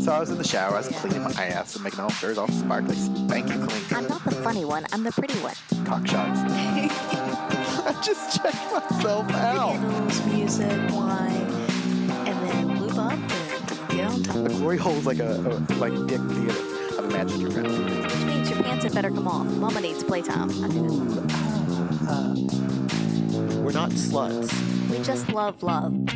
So I was in the shower, I was cleaning my ass and making all sure all sparkly, spanky clean. I'm not the funny one. I'm the pretty one. Cock shots. I just checked myself out. Candles, music, wine, and then lube up and get on top. The glory hole's like like Dick Theater. I've imagined your family. Which means your pants had better come off. Mama needs playtime. I do. We're not sluts. We just love love.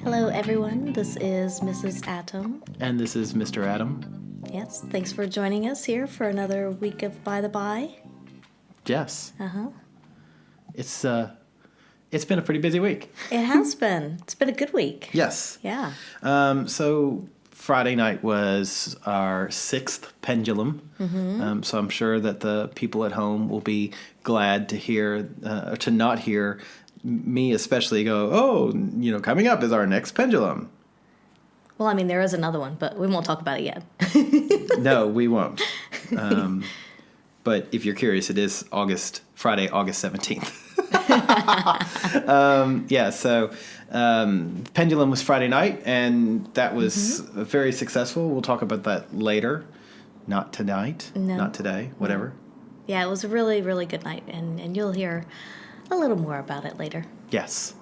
Hello, everyone. This is Mrs. Atom. And this is Mr. Adam. Yes, thanks for joining us here for another week of By the By. Yes. Uh-huh. It's been a pretty busy week. It has been. It's been a good week. Yes. Yeah. So Friday night was our 6th pendulum. Mm-hmm. So I'm sure that the people at home will be glad to hear, to not hear me especially go, coming up is our next pendulum. Well, I mean, there is another one, but we won't talk about it yet. No, we won't. But if you're curious, it is Friday, August 17th. Pendulum was Friday night, and that was very successful. We'll talk about that later. Not tonight. No. Not today. Whatever. Yeah, it was a really, really good night, and you'll hear a little more about it later. Yes.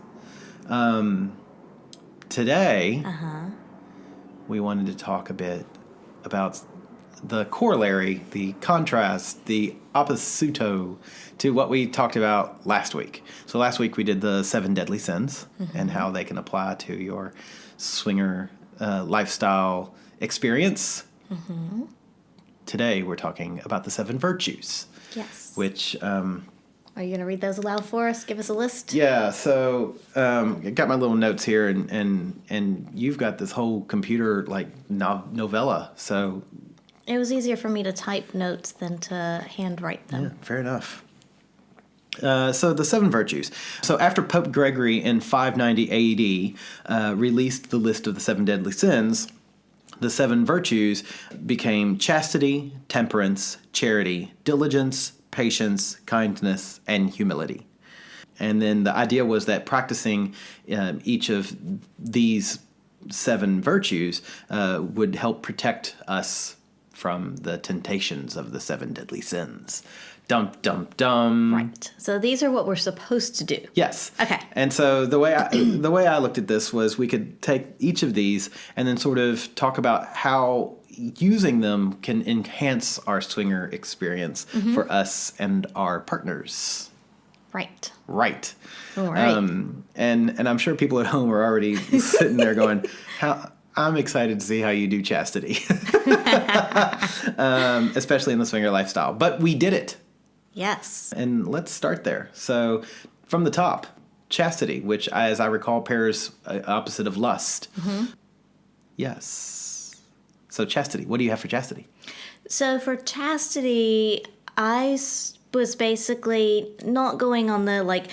Today, we wanted to talk a bit about the corollary, the contrast, the opposito to what we talked about last week. So last week we did the 7 deadly sins and how they can apply to your swinger lifestyle experience. Mm-hmm. Today we're talking about the 7 virtues. Yes. Which... are you going to read those aloud for us? Give us a list? Yeah, so I got my little notes here, and you've got this whole computer, novella, so... It was easier for me to type notes than to handwrite them. Yeah, fair enough. So the 7 virtues. So after Pope Gregory in 590 AD released the list of the 7 deadly sins, the 7 virtues became chastity, temperance, charity, diligence, patience, kindness, and humility. And then the idea was that practicing each of these 7 virtues would help protect us from the temptations of the 7 deadly sins. Dum, dum, dum. Right. So these are what we're supposed to do. Yes. Okay. And so the way I looked at this was we could take each of these and then sort of talk about how using them can enhance our swinger experience for us and our partners. Right. Right. All right. And I'm sure people at home are already sitting there going, I'm excited to see how you do chastity, especially in the swinger lifestyle. But we did it. Yes. And let's start there. So from the top, chastity, which, as I recall, pairs opposite of lust. Mm-hmm. Yes. So chastity. What do you have for chastity? So for chastity, I was basically not going on the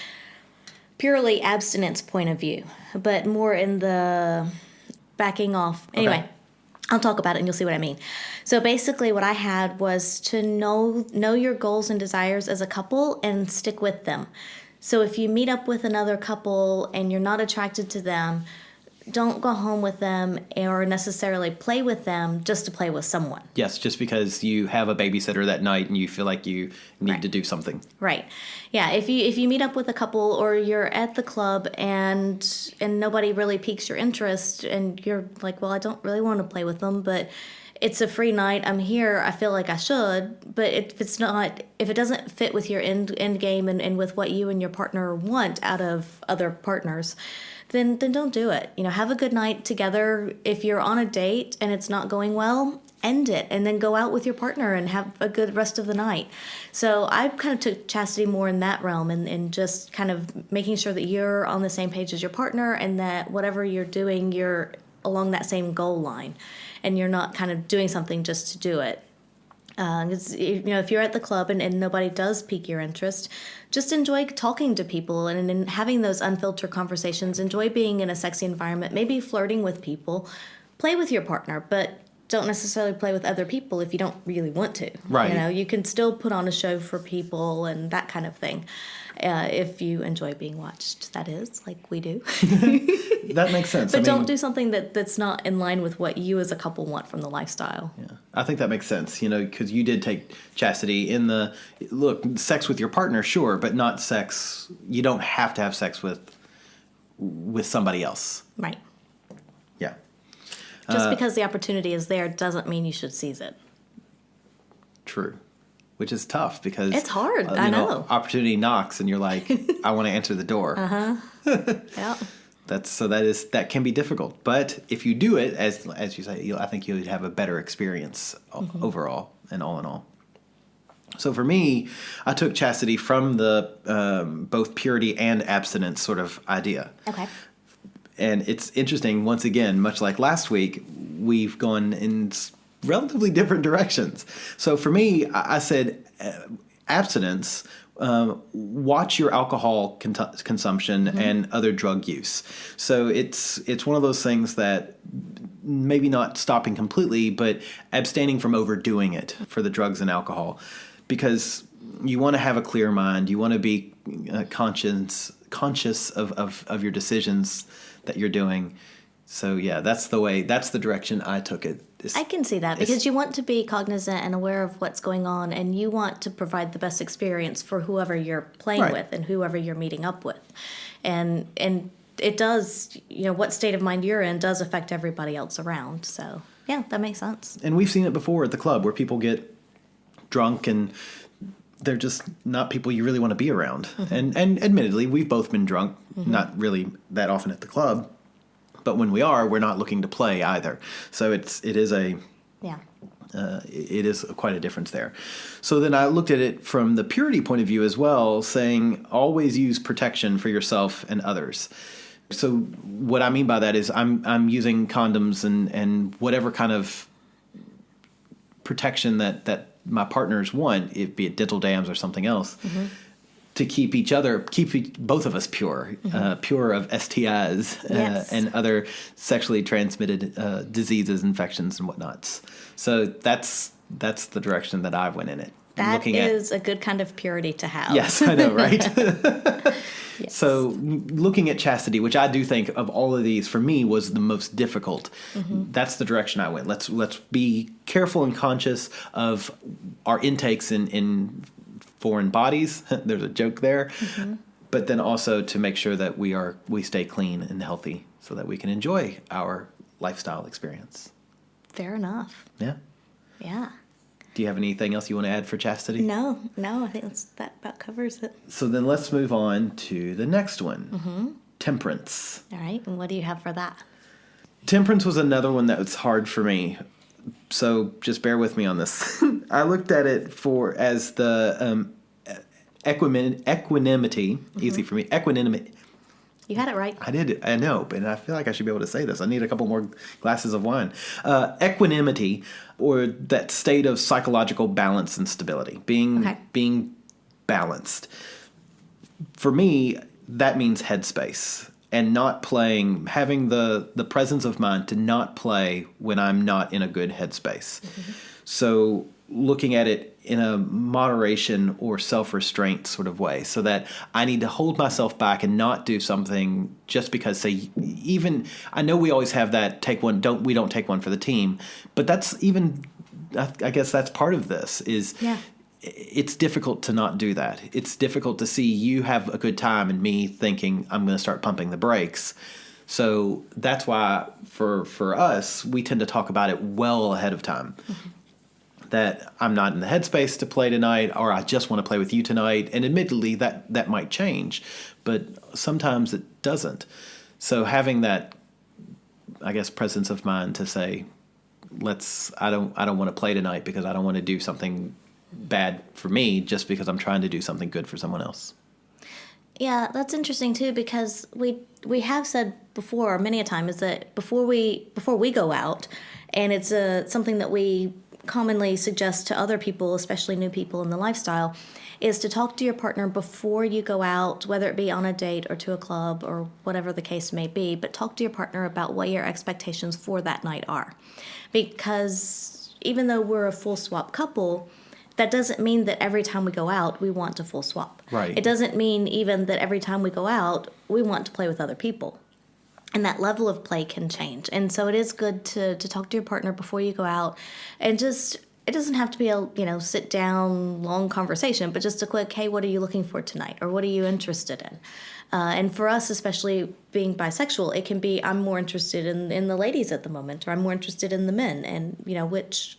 purely abstinence point of view, but more in the backing off. Anyway, okay. I'll talk about it and you'll see what I mean. So basically what I had was to know your goals and desires as a couple and stick with them. So if you meet up with another couple and you're not attracted to them, don't go home with them or necessarily play with them just to play with someone. Yes, just because you have a babysitter that night and you feel like you need to do something. Right. Yeah, if you meet up with a couple or you're at the club and nobody really piques your interest and you're like, well, I don't really want to play with them, but it's a free night. I'm here. I feel like I should. But if it doesn't fit with your end game and with what you and your partner want out of other partners, then don't do it. Have a good night together. If you're on a date and it's not going well, end it and then go out with your partner and have a good rest of the night. So I kind of took chastity more in that realm and just kind of making sure that you're on the same page as your partner and that whatever you're doing, you're along that same goal line and you're not kind of doing something just to do it. If you're at the club and nobody does pique your interest, just enjoy talking to people and having those unfiltered conversations. Enjoy being in a sexy environment, maybe flirting with people. Play with your partner, but don't necessarily play with other people if you don't really want to. Right. You know, you can still put on a show for people and that kind of thing. If you enjoy being watched, that is, like we do. That makes sense. But don't do something that's not in line with what you as a couple want from the lifestyle. Yeah, I think that makes sense, because you did take chastity in the, look, sex with your partner, sure, but not sex, you don't have to have sex with somebody else. Right. Yeah. Just because the opportunity is there doesn't mean you should seize it. True. Which is tough because it's hard. I know. Opportunity knocks and you're like, I want to answer the door. Yeah. That can be difficult. But if you do it, as you say, I think you'll have a better experience overall and all in all. So for me, I took chastity from the both purity and abstinence sort of idea. Okay. And it's interesting, once again, much like last week, we've gone in relatively different directions. So for me, I said abstinence, watch your alcohol consumption and other drug use. So it's one of those things that maybe not stopping completely, but abstaining from overdoing it for the drugs and alcohol. Because you want to have a clear mind. You want to be conscious of your decisions that you're doing. So yeah, that's the direction I took it. I can see that because you want to be cognizant and aware of what's going on, and you want to provide the best experience for whoever you're playing with and whoever you're meeting up with. And it does, what state of mind you're in does affect everybody else around. So yeah, that makes sense. And we've seen it before at the club where people get drunk and they're just not people you really want to be around. And admittedly, we've both been drunk, not really that often at the club. But when we are, we're not looking to play either. So it is quite a difference there. So then I looked at it from the purity point of view as well, saying always use protection for yourself and others. So what I mean by that is I'm using condoms and whatever kind of protection that my partners want, be it dental dams or something else. To keep both of us pure, pure of STIs and other sexually transmitted diseases, infections, and whatnots. So that's the direction that I went in it. That is a good kind of purity to have. Yes, I know, right? Yes. So looking at chastity, which I do think of all of these, for me, was the most difficult. That's the direction I went. Let's be careful and conscious of our intakes in foreign bodies. There's a joke there. But then also to make sure that we stay clean and healthy so that we can enjoy our lifestyle experience. Fair enough. Yeah. Yeah. Do you have anything else you want to add for chastity? No, I think that about covers it. So then let's move on to the next one. Temperance. All right, and what do you have for that? Temperance was another one that was hard for me. So just bear with me on this. I looked at it as the equanimity, easy for me, equanimity. You had it right. I did. I know, but I feel like I should be able to say this. I need a couple more glasses of wine. Equanimity, or that state of psychological balance and stability, being balanced. For me, that means headspace and not playing, having the presence of mind to not play when I'm not in a good headspace. So looking at it in a moderation or self-restraint sort of way, so that I need to hold myself back and not do something just because, say, even I know we always have that we don't take one for the team, but that's even, I guess that's part of this is it's difficult to not do that. It's difficult to see you have a good time and me thinking I'm going to start pumping the brakes. So that's why for us, we tend to talk about it well ahead of time. That I'm not in the headspace to play tonight, or I just want to play with you tonight. And admittedly, that might change, but sometimes it doesn't. So having that, I guess, presence of mind to say, I don't want to play tonight because I don't want to do something bad for me just because I'm trying to do something good for someone else. Yeah, that's interesting too, because we have said before many a time is that before we go out, and it's something that we commonly suggest to other people, especially new people in the lifestyle, is to talk to your partner before you go out, whether it be on a date or to a club or whatever the case may be, but talk to your partner about what your expectations for that night are. Because even though we're a full swap couple, that doesn't mean that every time we go out, we want to full swap. Right. It doesn't mean even that every time we go out, we want to play with other people. And that level of play can change. And so it is good to talk to your partner before you go out, and just, it doesn't have to be a, sit down, long conversation, but just a quick, hey, what are you looking for tonight? Or what are you interested in? And for us, especially being bisexual, it can be, I'm more interested in the ladies at the moment, or I'm more interested in the men, and, which,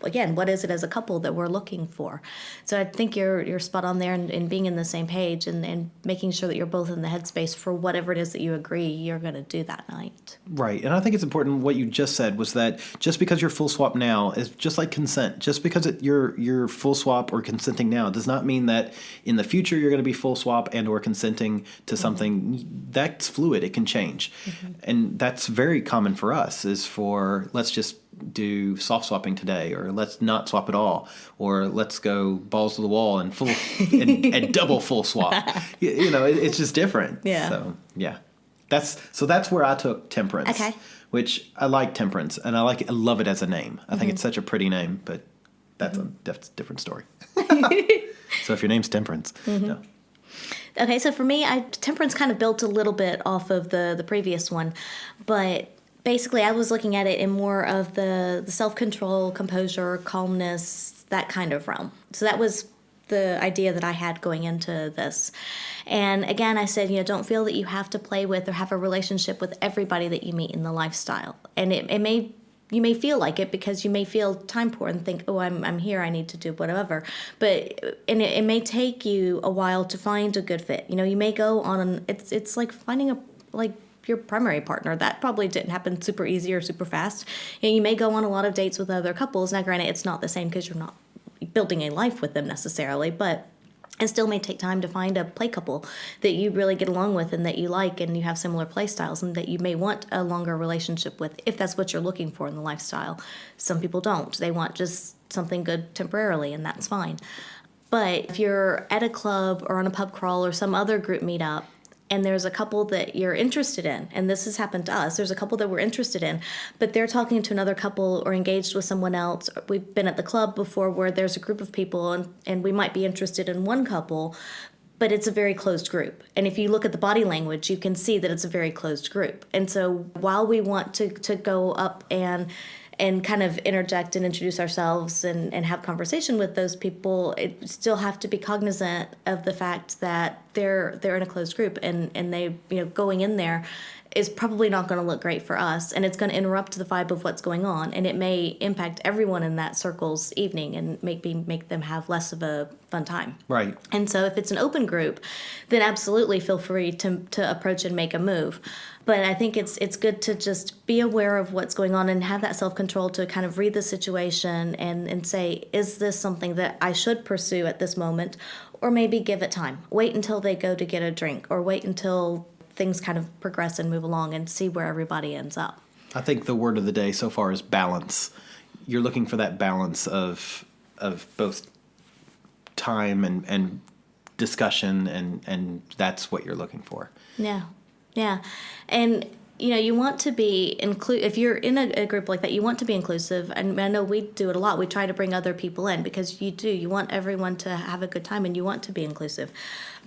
again, what is it as a couple that we're looking for? So I think you're spot on there in being in the same page and making sure that you're both in the headspace for whatever it is that you agree you're going to do that night. Right. And I think it's important what you just said was that just because you're full swap now is just like consent. Just because you're full swap or consenting now does not mean that in the future you're going to be full swap and or consenting to something. That's fluid. It can change. And that's very common for us, is for let's just do soft swapping today, or let's not swap at all, or let's go balls to the wall and full and double full swap. It's just different. Yeah. So yeah, that's where I took Temperance. Okay. Which I like Temperance, and I love it as a name. I think it's such a pretty name, but that's a different story. So if your name's Temperance, no. Okay, so for me, Temperance kind of built a little bit off of the previous one, but basically, I was looking at it in more of the self-control, composure, calmness, that kind of realm. So that was the idea that I had going into this. And again, I said, don't feel that you have to play with or have a relationship with everybody that you meet in the lifestyle. And you may feel like it because you may feel time poor and think, oh, I'm here, I need to do whatever. But it may take you a while to find a good fit. You may go on, it's like finding your primary partner. That probably didn't happen super easy or super fast. You may go on a lot of dates with other couples. Now, granted, it's not the same because you're not building a life with them necessarily, but it still may take time to find a play couple that you really get along with and that you like and you have similar play styles and that you may want a longer relationship with if that's what you're looking for in the lifestyle. Some people don't. They want just something good temporarily, and that's fine. But if you're at a club or on a pub crawl or some other group meetup, and there's a couple that you're interested in, and this has happened to us, there's a couple that we're interested in, but they're talking to another couple or engaged with someone else. We've been at the club before where there's a group of people, and we might be interested in one couple, but it's a very closed group. And if you look at the body language, you can see that it's a very closed group. And so while we want to go up and kind of interject and introduce ourselves and have conversation with those people, it still have to be cognizant of the fact that they're in a closed group and they, going in there is probably not going to look great for us, and it's going to interrupt the vibe of what's going on, and it may impact everyone in that circle's evening and make them have less of a fun time. Right. And so if it's an open group, then absolutely feel free to approach and make a move. But I think it's good to just be aware of what's going on and have that self-control to kind of read the situation and say, is this something that I should pursue at this moment? Or maybe give it time. Wait until they go to get a drink, or wait until things kind of progress and move along and see where everybody ends up. I think the word of the day so far is balance. You're looking for that balance of both time and discussion, and that's what you're looking for. Yeah. And you want to be if you're in a group like that, you want to be inclusive. And I know we do it a lot. We try to bring other people in because you want everyone to have a good time and you want to be inclusive.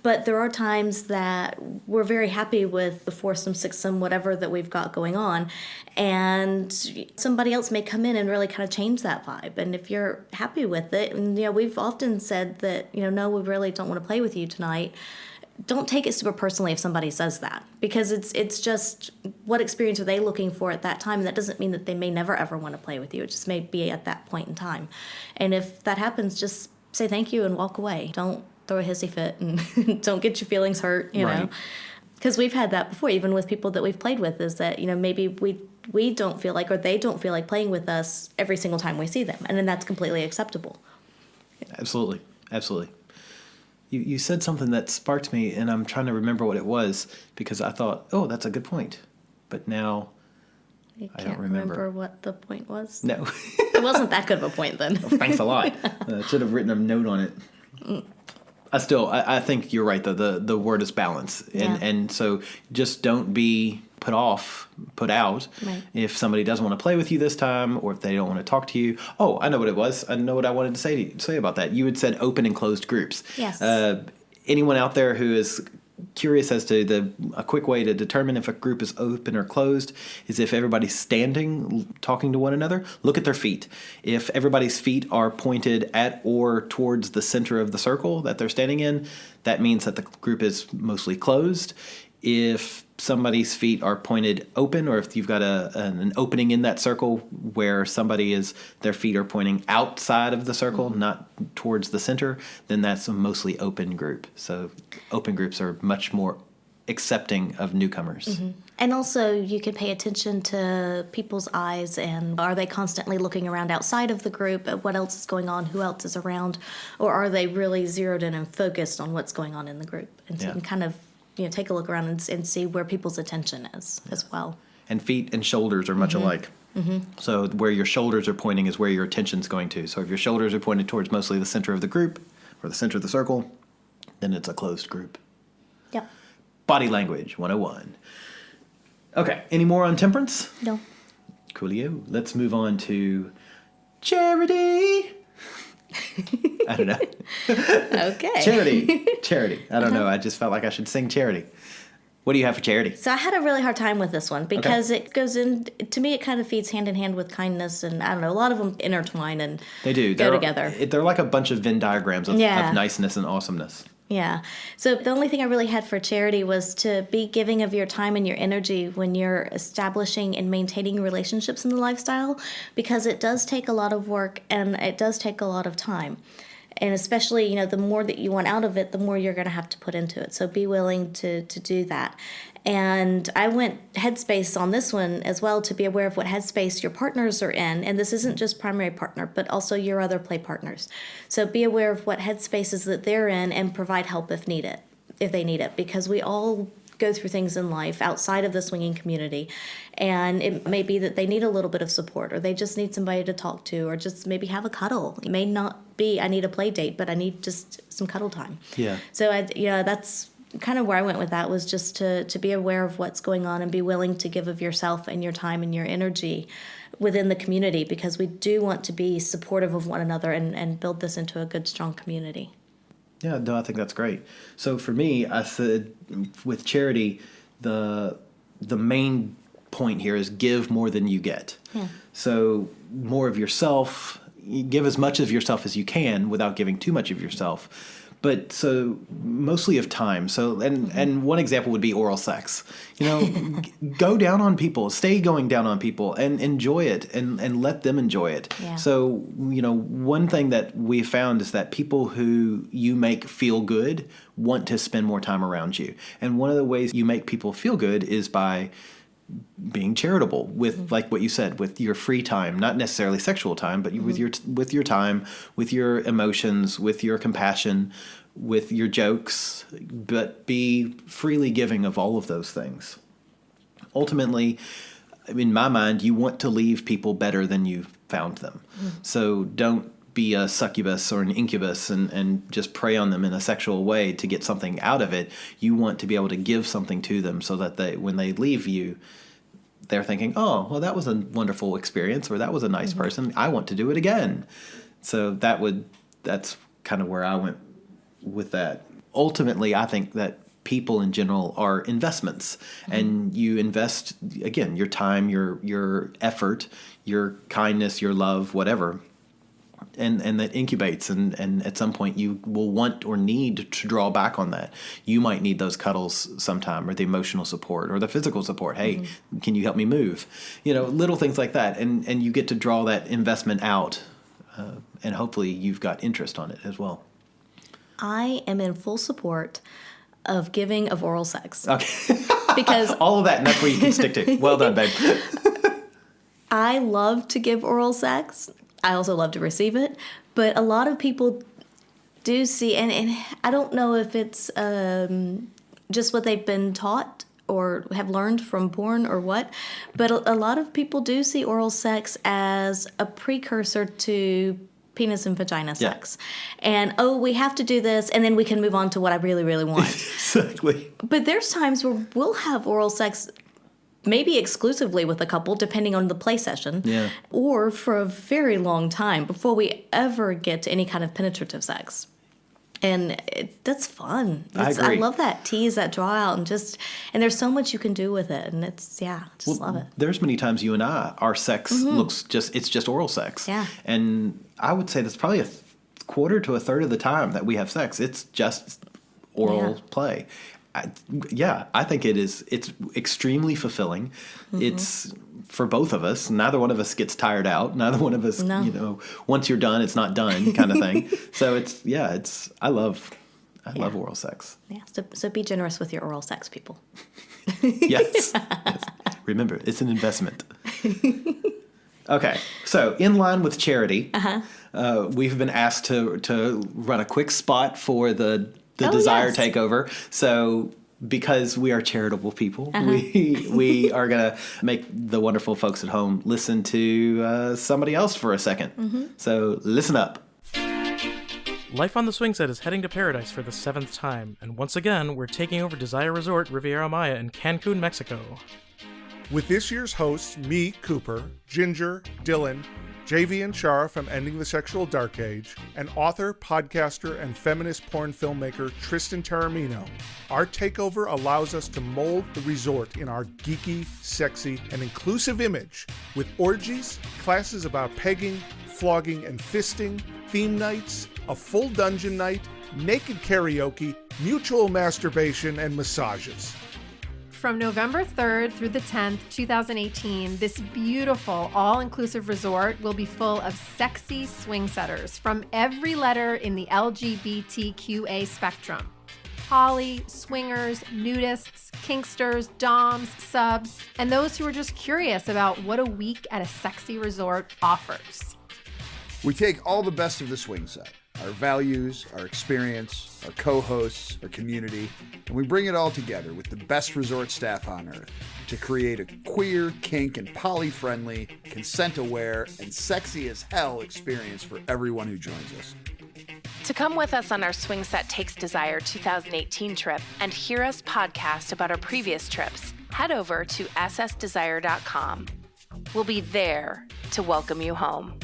But there are times that we're very happy with the foursome, sixsome, whatever that we've got going on. And somebody else may come in and really kind of change that vibe. And if you're happy with it, and we've often said that, no, we really don't want to play with you tonight. Don't take it super personally if somebody says that, because it's just what experience are they looking for at that time, and that doesn't mean that they may never ever want to play with you. It just may be at that point in time. And if that happens, just say thank you and walk away. Don't throw a hissy fit and don't get your feelings hurt, know. Because we've had that before, even with people that we've played with, is that, maybe we don't feel like, or they don't feel like playing with us every single time we see them. And then that's completely acceptable. Absolutely. You said something that sparked me, and I'm trying to remember what it was, because I thought, oh, that's a good point. But now I don't remember what the point was? No. It wasn't that good of a point then. Thanks a lot. Should have written a note on it. I think you're right, though. The word is balance. And so just don't be put out Right. if somebody doesn't want to play with you this time, or if they don't want to talk to you. Oh, I know what it was. I know what I wanted to say about that. You had said open and closed groups. Yes. Anyone out there who is curious as to a quick way to determine if a group is open or closed is if everybody's standing, talking to one another, look at their feet. If everybody's feet are pointed at or towards the center of the circle that they're standing in, that means that the group is mostly closed. If somebody's feet are pointed open, or if you've got an opening in that circle where their feet are pointing outside of the circle, not towards the center, then that's a mostly open group. So open groups are much more accepting of newcomers. Mm-hmm. And also you could pay attention to people's eyes, and are they constantly looking around outside of the group at what else is going on, who else is around, or are they really zeroed in and focused on what's going on in the group? And so you can kind of take a look around and see where people's attention is as well. And feet and shoulders are much alike. Mm-hmm. So where your shoulders are pointing is where your attention's going to. So if your shoulders are pointed towards mostly the center of the group or the center of the circle, then it's a closed group. Yep. Body language 101. Okay, any more on temperance? No. Coolio. Let's move on to charity. I don't know. Okay. Charity. I don't know. I just felt like I should sing charity. What do you have for charity? So I had a really hard time with this one because it goes in, to me, it kind of feeds hand in hand with kindness, and I don't know, a lot of them intertwine and They do. go together. They're like a bunch of Venn diagrams of niceness and awesomeness. Yeah. So the only thing I really had for charity was to be giving of your time and your energy when you're establishing and maintaining relationships in the lifestyle, because it does take a lot of work and it does take a lot of time. And especially, the more that you want out of it, the more you're going to have to put into it. So be willing to do that. And I went headspace on this one as well, to be aware of what headspace your partners are in. And this isn't just primary partner, but also your other play partners. So be aware of what headspaces that they're in and provide help if they need it. Because we all go through things in life outside of the swinging community, and it may be that they need a little bit of support, or they just need somebody to talk to, or just maybe have a cuddle. It may not be I need a play date, but I need just some cuddle time. Yeah. So that's kind of where I went with that, was just to be aware of what's going on and be willing to give of yourself and your time and your energy within the community, because we do want to be supportive of one another and build this into a good, strong community. Yeah, no, I think that's great. So for me, I said with charity, the main point here is give more than you get. Yeah. So more of yourself, you give as much of yourself as you can without giving too much of yourself. But so mostly of time. So and one example would be oral sex. Go down on people, stay going down on people, and enjoy it, and let them enjoy it. Yeah. So one thing that we found is that people who you make feel good want to spend more time around you. And one of the ways you make people feel good is by being charitable with, like what you said, with your free time, not necessarily sexual time, but with your time, with your emotions, with your compassion, with your jokes, but be freely giving of all of those things. Ultimately, in my mind, you want to leave people better than you found them. So don't be a succubus or an incubus and just prey on them in a sexual way to get something out of it. You want to be able to give something to them so that when they leave you, they're thinking, oh, well, that was a wonderful experience, or that was a nice person. I want to do it again. So that's kind of where I went with that. Ultimately, I think that people in general are investments, and you invest, again, your time, your effort, your kindness, your love, whatever. And that incubates, and at some point you will want or need to draw back on that. You might need those cuddles sometime, or the emotional support, or the physical support. Hey, can you help me move? Little things like that, and you get to draw that investment out, and hopefully you've got interest on it as well. I am in full support of giving of oral sex. Okay. Because all of that, and that's where you can stick to. Well done, babe. I love to give oral sex. I also love to receive it, but a lot of people do see, and I don't know if it's just what they've been taught or have learned from porn or what, but a lot of people do see oral sex as a precursor to penis and vagina sex. And, we have to do this, and then we can move on to what I really, really want. Exactly. But there's times where we'll have oral sex maybe exclusively with a couple, depending on the play session, or for a very long time before we ever get to any kind of penetrative sex. And that's fun. I agree. I love that tease, that draw out, and there's so much you can do with it, and love it. There's many times you and our sex looks it's just oral sex. Yeah. And I would say that's probably a quarter to a third of the time that we have sex. It's just oral play. I think it's extremely fulfilling. It's for both of us. Neither one of us gets tired out. Neither one of us, once you're done, it's not done kind of thing. So I love oral sex. Yeah. So be generous with your oral sex, people. Yes. Remember, it's an investment. Okay. So in line with charity, we've been asked to run a quick spot for the Desire takeover. So because we are charitable people, we are going to make the wonderful folks at home listen to somebody else for a second. So listen up. Life on the Swing Set is heading to paradise for the 7th time, and once again, we're taking over Desire Resort Riviera Maya in Cancun, Mexico. With this year's hosts, me, Cooper, Ginger, Dylan, JV and Shara from Ending the Sexual Dark Age, and author, podcaster, and feminist porn filmmaker Tristan Taramino, our takeover allows us to mold the resort in our geeky, sexy, and inclusive image with orgies, classes about pegging, flogging, and fisting, theme nights, a full dungeon night, naked karaoke, mutual masturbation, and massages. From November 3rd through the 10th, 2018, this beautiful, all-inclusive resort will be full of sexy swing setters from every letter in the LGBTQA spectrum. Poly, swingers, nudists, kinksters, doms, subs, and those who are just curious about what a week at a sexy resort offers. We take all the best of the swing set, our values, our experience, our co-hosts, our community, and we bring it all together with the best resort staff on earth to create a queer, kink, and poly-friendly, consent-aware, and sexy as hell experience for everyone who joins us. To come with us on our Swing Set Takes Desire 2018 trip and hear us podcast about our previous trips, head over to ssdesire.com. We'll be there to welcome you home.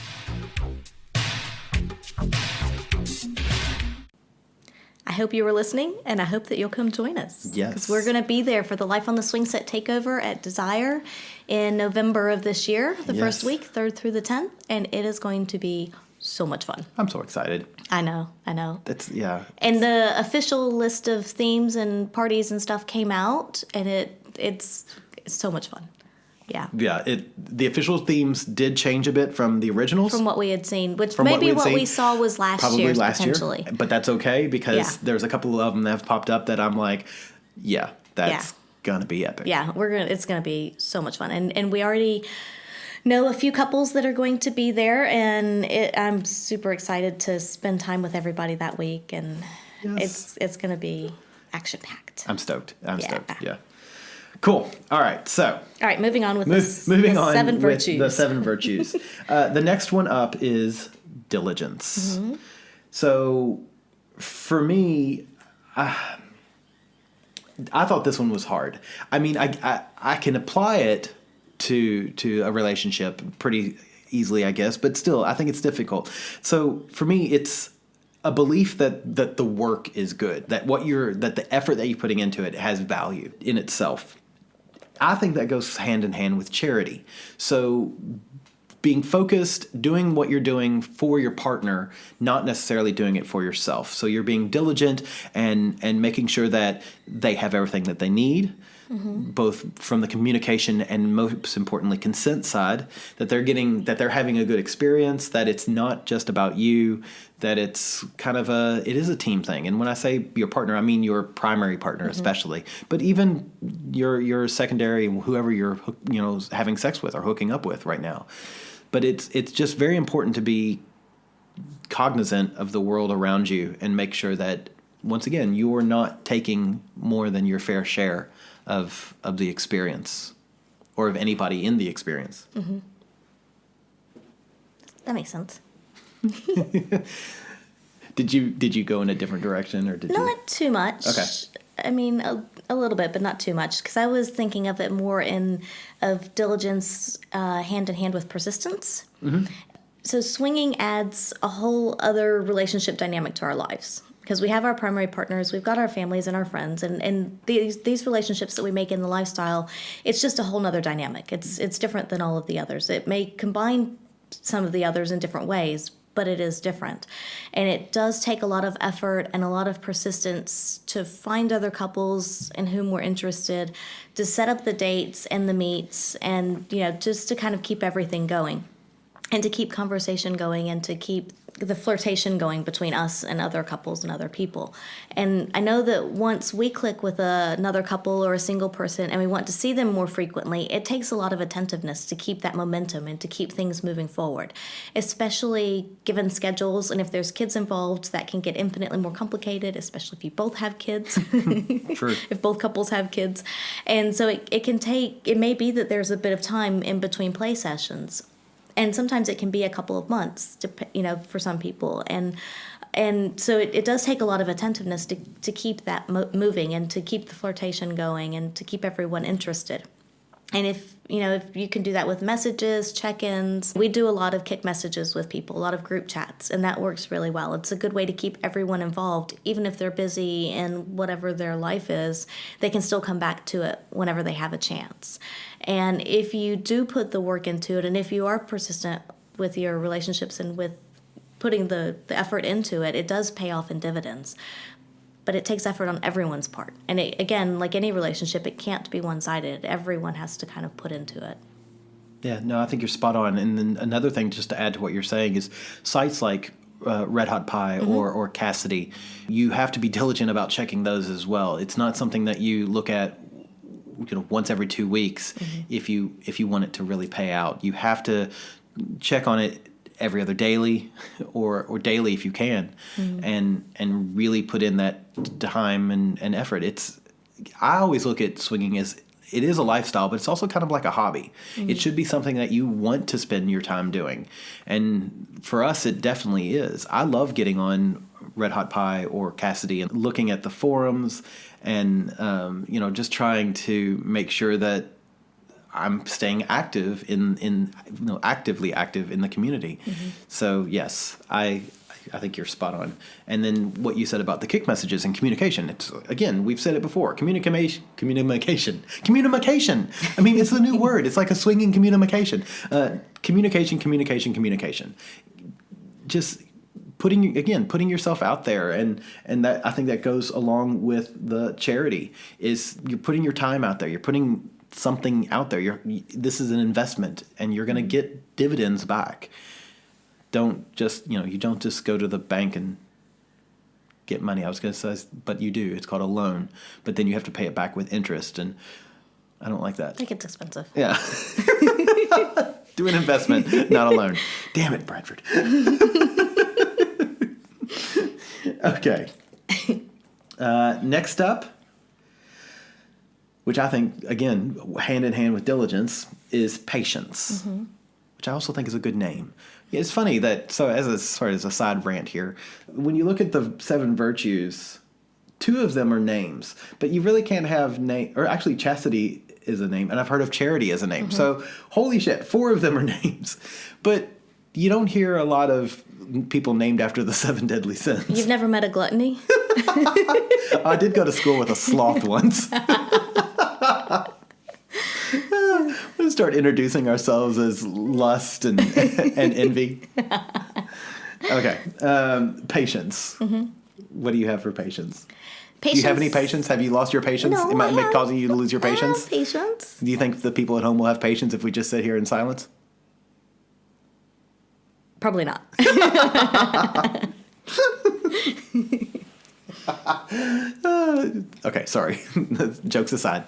I hope you were listening, and I hope that you'll come join us. Yes. Because we're going to be there for the Life on the Swing Set takeover at Desire in November of this year, the first week, 3rd through the 10th, and it is going to be so much fun. I'm so excited. I know. And the official list of themes and parties and stuff came out, and it's so much fun. Yeah. Yeah. The official themes did change a bit from the originals. From what we had seen, which maybe what we saw was last year, potentially. But that's okay because there's a couple of them that have popped up that I'm like, that's gonna be epic. Yeah, it's gonna be so much fun, and we already know a few couples that are going to be there, and I'm super excited to spend time with everybody that week, and it's gonna be action packed. I'm stoked. Yeah. Cool. All right. Moving on with moving on 7 with virtues. the 7 virtues. The next one up is diligence. Mm-hmm. So, for me, I thought this one was hard. I mean, I can apply it to a relationship pretty easily, I guess, but still, I think it's difficult. So, for me, it's a belief that the work is good, that the effort that you're putting into it has value in itself. I think that goes hand in hand with charity. So being focused, doing what you're doing for your partner, not necessarily doing it for yourself. So you're being diligent and making sure that they have everything that they need, both from the communication and most importantly consent side, that they're having a good experience, that it's not just about you, that it's kind of it is a team thing. And when I say your partner, I mean your primary partner especially, but even your secondary, whoever you're having sex with or hooking up with right now. But it's just very important to be cognizant of the world around you and make sure that once again, you're not taking more than your fair share of the experience or of anybody in the experience. Mm-hmm. That makes sense. Did you go in a different direction, or did you? Not too much. Okay. I mean, a little bit, but not too much, because I was thinking of it more of diligence hand in hand with persistence. Mm-hmm. So swinging adds a whole other relationship dynamic to our lives, because we have our primary partners, we've got our families and our friends, and these relationships that we make in the lifestyle, it's just a whole nother dynamic. It's different than all of the others. It may combine some of the others in different ways, but it is different. And it does take a lot of effort and a lot of persistence to find other couples in whom we're interested, to set up the dates and the meets, and just to kind of keep everything going, and to keep conversation going, and to keep the flirtation going between us and other couples and other people. And I know that once we click with another couple or a single person and we want to see them more frequently, it takes a lot of attentiveness to keep that momentum and to keep things moving forward, especially given schedules. And if there's kids involved, that can get infinitely more complicated, especially if you both have kids. True. If both couples have kids. And so it may be that there's a bit of time in between play sessions. And sometimes it can be a couple of months, for some people. And so it does take a lot of attentiveness to keep that moving, and to keep the flirtation going, and to keep everyone interested. And if you can do that with messages, check-ins. We do a lot of kick messages with people, a lot of group chats, and that works really well. It's a good way to keep everyone involved. Even if they're busy in whatever their life is, they can still come back to it whenever they have a chance. And if you do put the work into it, and if you are persistent with your relationships and with putting the effort into it, it does pay off in dividends. But it takes effort on everyone's part. And again, like any relationship, it can't be one-sided. Everyone has to kind of put into it. Yeah, no, I think you're spot on. And then another thing, just to add to what you're saying, is sites like Red Hot Pie or Chastity, you have to be diligent about checking those as well. It's not something that you look at once every 2 weeks if you want it to really pay out. You have to check on it every other daily or daily if you can, and really put in that time and effort. I always look at swinging as it is a lifestyle, but it's also kind of like a hobby. It should be something that you want to spend your time doing. And for us, it definitely is. I love getting on Red Hot Pie or Chastity and looking at the forums and, just trying to make sure that I'm staying active actively active in the community. So yes, I think you're spot on. And then what you said about the kick messages and communication. It's, again, we've said it before. Communication. I mean, it's the new word. It's like a swinging communication. Communication. Just putting yourself out there, and that, I think that goes along with the charity, is you're putting your time out there. You're putting something out there. This is an investment, and you're going to get dividends back. Don't just you don't just go to the bank and get money. I was going to say, but you do. It's called a loan, but then you have to pay it back with interest, and I don't like that. I think it's expensive. Yeah. Do an investment, not a loan. Damn it, Bradford. Okay. Next up, which I think, again, hand in hand with diligence, is patience, which I also think is a good name. It's funny that, so as a side rant here, when you look at the 7 virtues, 2 of them are names, but you really can't have or actually Chastity is a name, and I've heard of charity as a name. So holy shit, 4 of them are names. But you don't hear a lot of people named after the 7 deadly sins. You've never met a gluttony? I did go to school with a sloth once. We'll start introducing ourselves as lust and envy. Okay. Patience. What do you have for patience? Do you have any patience? Have you lost your patience? No, It might causing you to lose your patience? I have patience. Do you think the people at home will have patience if we just sit here in silence? Probably not. Okay, sorry. Jokes aside.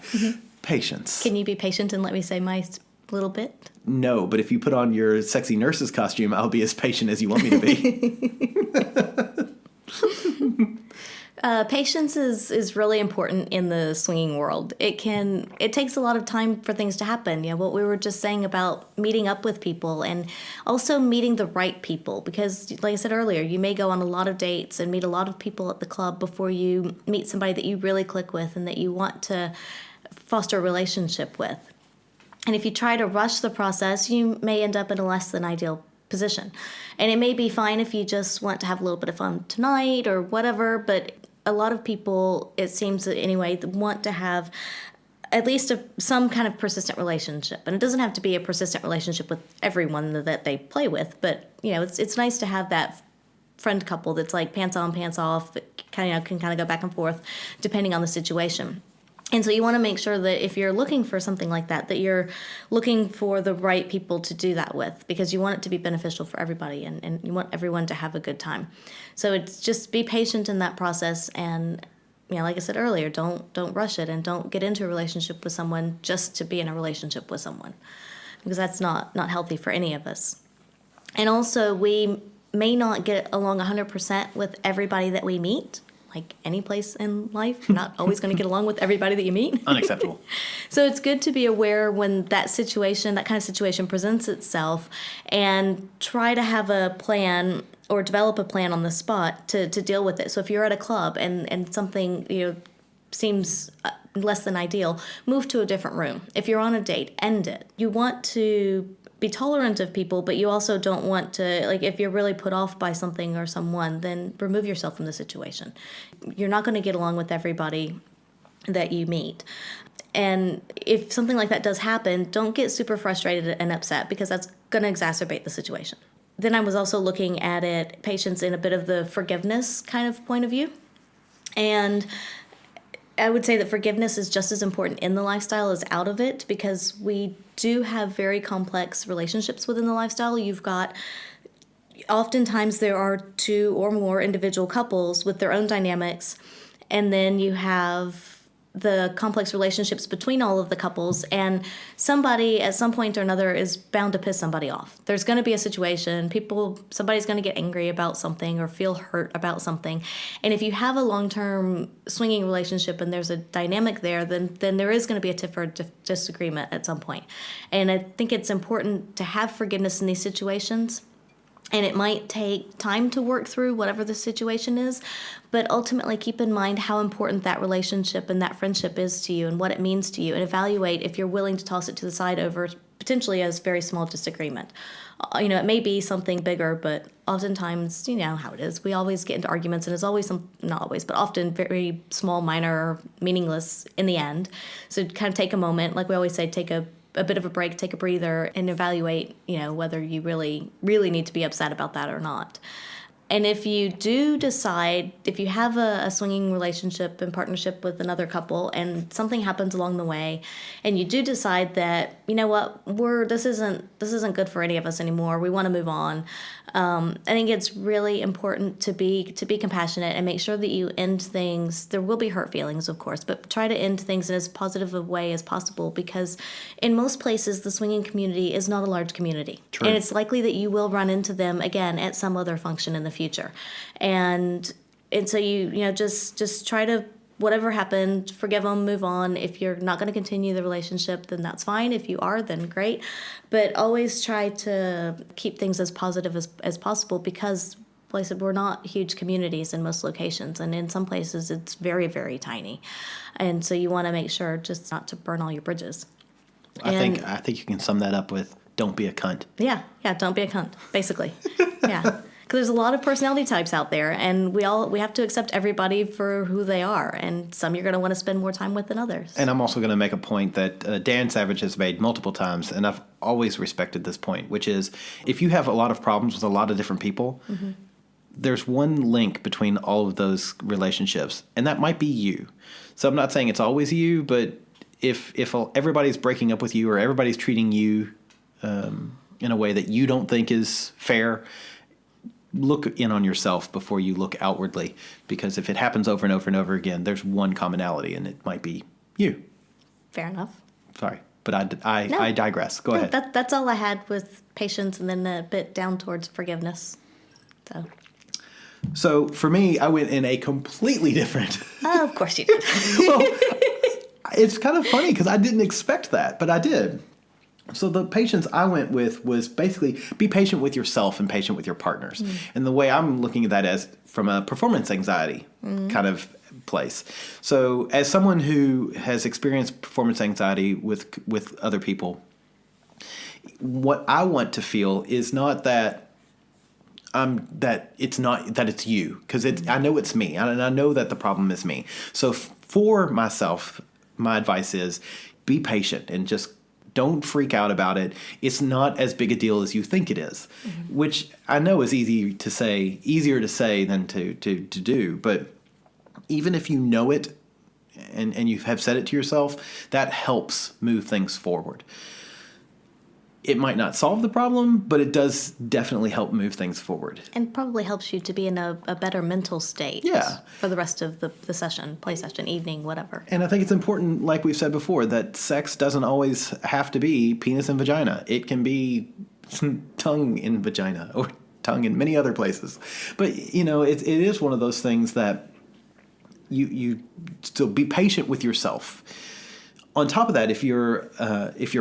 Patience. Can you be patient and let me say my little bit? No, but if you put on your sexy nurse's costume, I'll be as patient as you want me to be. Patience is really important in the swinging world. It takes a lot of time for things to happen. What we were just saying about meeting up with people and also meeting the right people, because like I said earlier, you may go on a lot of dates and meet a lot of people at the club before you meet somebody that you really click with and that you want to foster a relationship with. And if you try to rush the process, you may end up in a less than ideal position. And it may be fine if you just want to have a little bit of fun tonight or whatever, but a lot of people, it seems anyway, want to have at least some kind of persistent relationship. And it doesn't have to be a persistent relationship with everyone that they play with, but it's nice to have that friend couple that's like pants on, pants off, can kind of go back and forth depending on the situation. And so you want to make sure that if you're looking for something like that, that you're looking for the right people to do that with, because you want it to be beneficial for everybody and you want everyone to have a good time. So it's just be patient in that process. And, like I said earlier, don't rush it and don't get into a relationship with someone just to be in a relationship with someone, because that's not healthy for any of us. And also, we may not get along 100% with everybody that we meet. Like any place in life, you're not always going to get along with everybody that you meet. Unacceptable. So it's good to be aware when that kind of situation presents itself, and try to have a plan or develop a plan on the spot to deal with it. So if you're at a club and something seems less than ideal, move to a different room. If you're on a date, end it. You want to be tolerant of people, but you also don't want to, like, if you're really put off by something or someone, then remove yourself from the situation. You're not going to get along with everybody that you meet. And if something like that does happen, don't get super frustrated and upset, because that's going to exacerbate the situation. Then I was also looking at patience in a bit of the forgiveness kind of point of view. And I would say that forgiveness is just as important in the lifestyle as out of it, because we do have very complex relationships within the lifestyle. Oftentimes there are 2 or more individual couples with their own dynamics, and then you have the complex relationships between all of the couples, and somebody at some point or another is bound to piss somebody off. There's going to be a situation, somebody's going to get angry about something or feel hurt about something. And if you have a long-term swinging relationship and there's a dynamic there, then there is going to be a tip or disagreement at some point. And I think it's important to have forgiveness in these situations. And it might take time to work through whatever the situation is, but ultimately keep in mind how important that relationship and that friendship is to you and what it means to you, and evaluate if you're willing to toss it to the side over potentially a very small disagreement. It may be something bigger, but oftentimes, how it is. We always get into arguments, and it's always not always, but often very small, minor, meaningless in the end. So kind of take a moment, like we always say, take a bit of a break, take a breather, and evaluate, whether you really, really need to be upset about that or not. And if you do decide, if you have a swinging relationship and partnership with another couple and something happens along the way, and you do decide that, this isn't good for any of us anymore, we want to move on, I think it's really important to be compassionate and make sure that you end things. There will be hurt feelings, of course, but try to end things in as positive a way as possible, because in most places, the swinging community is not a large community. True. And it's likely that you will run into them again at some other function in the future. And so you just try to, whatever happened, forgive them, move on. If you're not going to continue the relationship, then that's fine. If you are, then great. But always try to keep things as positive as possible, because, like I said, we're not huge communities in most locations, and in some places it's very, very tiny. And so you want to make sure just not to burn all your bridges. I think you can sum that up with, don't be a cunt. Yeah, don't be a cunt, basically. Yeah. Because there's a lot of personality types out there, and we have to accept everybody for who they are, and some you're going to want to spend more time with than others. And I'm also going to make a point that Dan Savage has made multiple times, and I've always respected this point, which is, if you have a lot of problems with a lot of different people, mm-hmm. there's one link between all of those relationships, and that might be you. So I'm not saying it's always you, but if everybody's breaking up with you, or everybody's treating you in a way that you don't think is fair, look in on yourself before you look outwardly, because if it happens over and over and over again, there's one commonality, and it might be you. Fair enough. Sorry, but I digress. Go ahead. That's all I had with patience, and then a bit down towards forgiveness. So for me, I went in a completely different. Of course you did. Well, it's kind of funny because I didn't expect that, but I did. So the patience I went with was basically be patient with yourself and patient with your partners. And the way I'm looking at that as from a performance anxiety kind of place. So as someone who has experienced performance anxiety with other people, what I want to feel is not that it's you, because I know it's me, and I know that the problem is me. So for myself, my advice is be patient and just don't freak out about it. It's not as big a deal as you think it is, which I know is easier to say than to do. But even if you know it and you have said it to yourself, that helps move things forward. It might not solve the problem, but it does definitely help move things forward. And probably helps you to be in a better mental state for the rest of the session, play session, evening, whatever. And I think it's important, like we've said before, that sex doesn't always have to be penis and vagina. It can be tongue in vagina or tongue in many other places. But, it is one of those things that you still be patient with yourself. On top of that, if your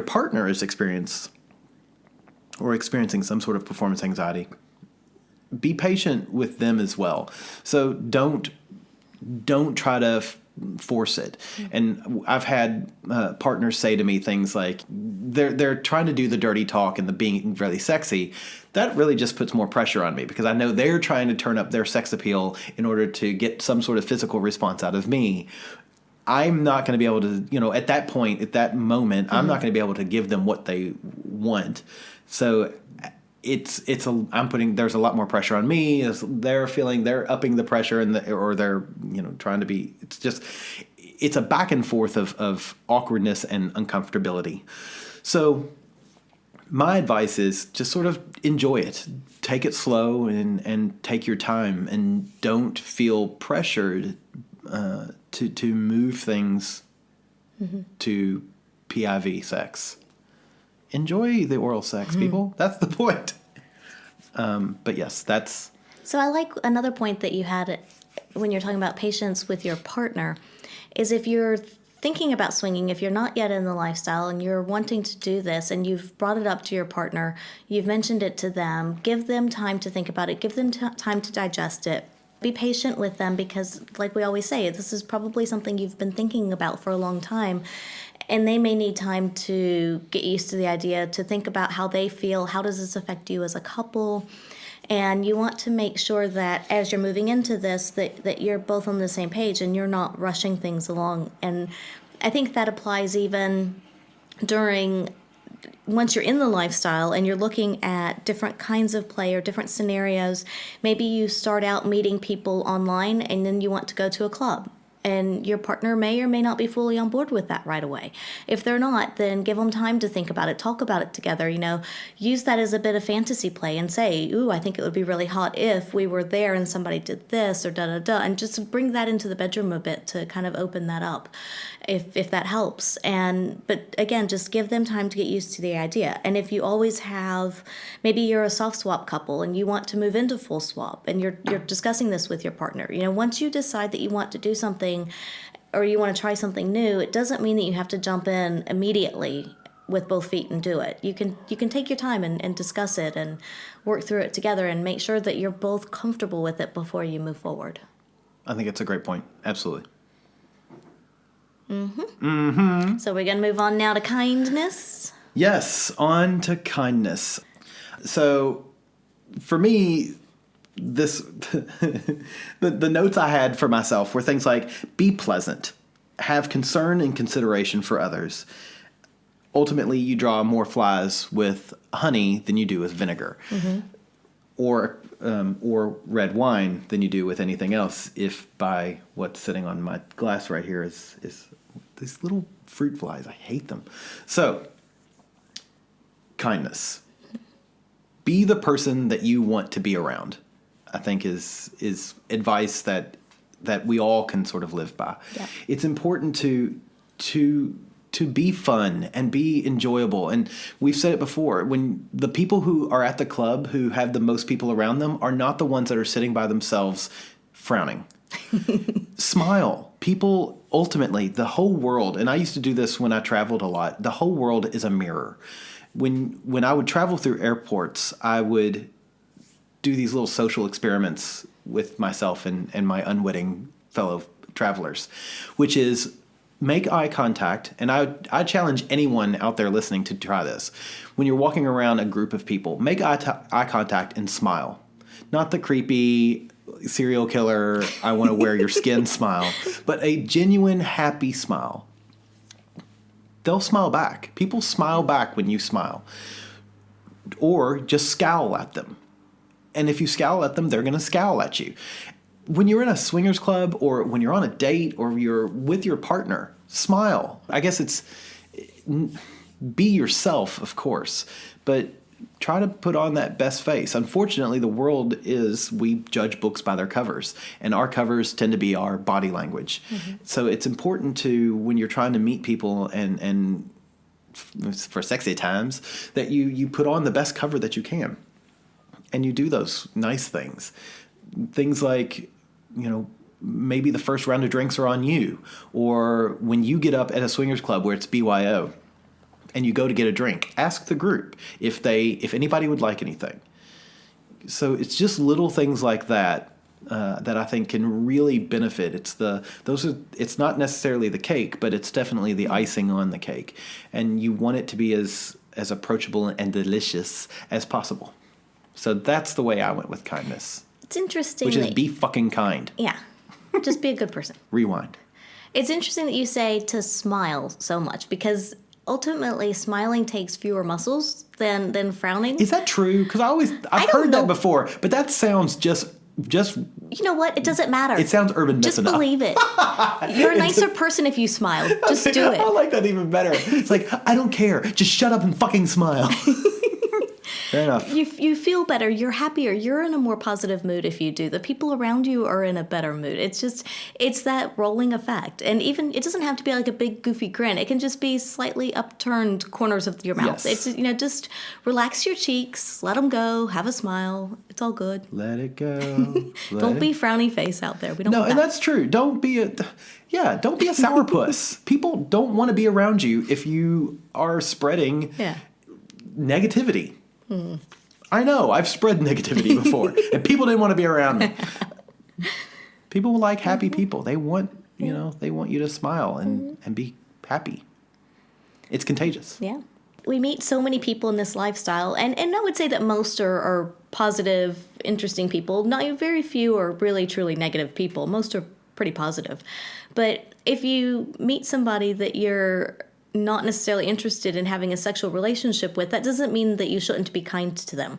partner is experiencing some sort of performance anxiety, be patient with them as well. So don't try to force it. And I've had partners say to me things like they're trying to do the dirty talk and the being really sexy. That really just puts more pressure on me because I know they're trying to turn up their sex appeal in order to get some sort of physical response out of me. I'm not going to be able to, at that point, at that moment, I'm not going to be able to give them what they want. So there's a lot more pressure on me. They're upping the pressure or they're, trying to be, it's a back and forth of awkwardness and uncomfortability. So my advice is just sort of enjoy it. Take it slow and take your time and don't feel pressured to move things to PIV sex. Enjoy the oral sex, people. That's the point. But yes, that's... So I like another point that you had when you're talking about patience with your partner is if you're thinking about swinging, if you're not yet in the lifestyle and you're wanting to do this and you've brought it up to your partner, you've mentioned it to them, give them time to think about it, give them time to digest it. Be patient with them because, like we always say, this is probably something you've been thinking about for a long time. And they may need time to get used to the idea, to think about how they feel, how does this affect you as a couple. And you want to make sure that as you're moving into this, that you're both on the same page and you're not rushing things along. And I think that applies even once you're in the lifestyle and you're looking at different kinds of play or different scenarios. Maybe you start out meeting people online and then you want to go to a club. And your partner may or may not be fully on board with that right away. If they're not, then give them time to think about it, talk about it together, use that as a bit of fantasy play and say, ooh, I think it would be really hot if we were there and somebody did this or da-da-da, and just bring that into the bedroom a bit to kind of open that up if that helps. But again, just give them time to get used to the idea. And if you always have, maybe you're a soft swap couple and you want to move into full swap and you're discussing this with your partner, once you decide that you want to do something or you want to try something new, it doesn't mean that you have to jump in immediately with both feet and do it. You can take your time and discuss it and work through it together and make sure that you're both comfortable with it before you move forward. I think it's a great point. Absolutely. So we're going to move on now to kindness. Yes, on to kindness. So for me, the notes I had for myself were things like be pleasant, have concern and consideration for others. Ultimately, you draw more flies with honey than you do with vinegar, or red wine than you do with anything else. If by what's sitting on my glass right here is these little fruit flies, I hate them. So, kindness. Be the person that you want to be around, I think is advice that we all can sort of live by. Yeah. It's important to to be fun and be enjoyable. And we've said it before, when the people who are at the club who have the most people around them are not the ones that are sitting by themselves frowning. Smile. People, ultimately, the whole world, and I used to do this when I traveled a lot, the whole world is a mirror. When I would travel through airports, I would do these little social experiments with myself and my unwitting fellow travelers, which is make eye contact. And I challenge anyone out there listening to try this. When you're walking around a group of people, make eye contact and smile. Not the creepy serial killer, I want to wear your skin smile, but a genuine happy smile. They'll smile back. People smile back when you smile. Or just scowl at them. And if you scowl at them, they're going to scowl at you. When you're in a swingers club or when you're on a date or you're with your partner, smile. I guess it's be yourself, of course, but try to put on that best face. Unfortunately, the world is, we judge books by their covers, and our covers tend to be our body language. So it's important to, when you're trying to meet people and for sexy times, that you put on the best cover that you can. And you do those nice things. Things like, maybe the first round of drinks are on you. Or when you get up at a swingers club where it's BYO and you go to get a drink, ask the group if anybody would like anything. So it's just little things like that that I think can really benefit. It's not necessarily the cake, but it's definitely the icing on the cake. And you want it to be as approachable and delicious as possible. So that's the way I went with kindness. It's interesting. Which is be fucking kind. Yeah. Just be a good person. Rewind. It's interesting that you say to smile so much, because ultimately smiling takes fewer muscles than frowning. Is that true? Because I've heard that before, but that sounds just. You know what? It doesn't matter. It sounds urban myth Just enough. believe it. You're a nicer person if you smile. Just do it. I like that even better. It's like, I don't care. Just shut up and fucking smile. Fair enough. You feel better. You're happier. You're in a more positive mood if you do. The people around you are in a better mood. It's that rolling effect. And even, it doesn't have to be like a big goofy grin. It can just be slightly upturned corners of your mouth. Yes. It's, just relax your cheeks, let them go, have a smile. It's all good. Let it go. Don't be frowny face out there. We don't. No, want and that. that's true. Don't be a sourpuss. People don't want to be around you if you are spreading negativity. I know, I've spread negativity before, and people didn't want to be around me. People like happy people. They want, they want you to smile and be happy. It's contagious. Yeah. We meet so many people in this lifestyle, and I would say that most are positive, interesting people. Not very few are really, truly negative people. Most are pretty positive. But if you meet somebody that you're not necessarily interested in having a sexual relationship with, that doesn't mean that you shouldn't be kind to them.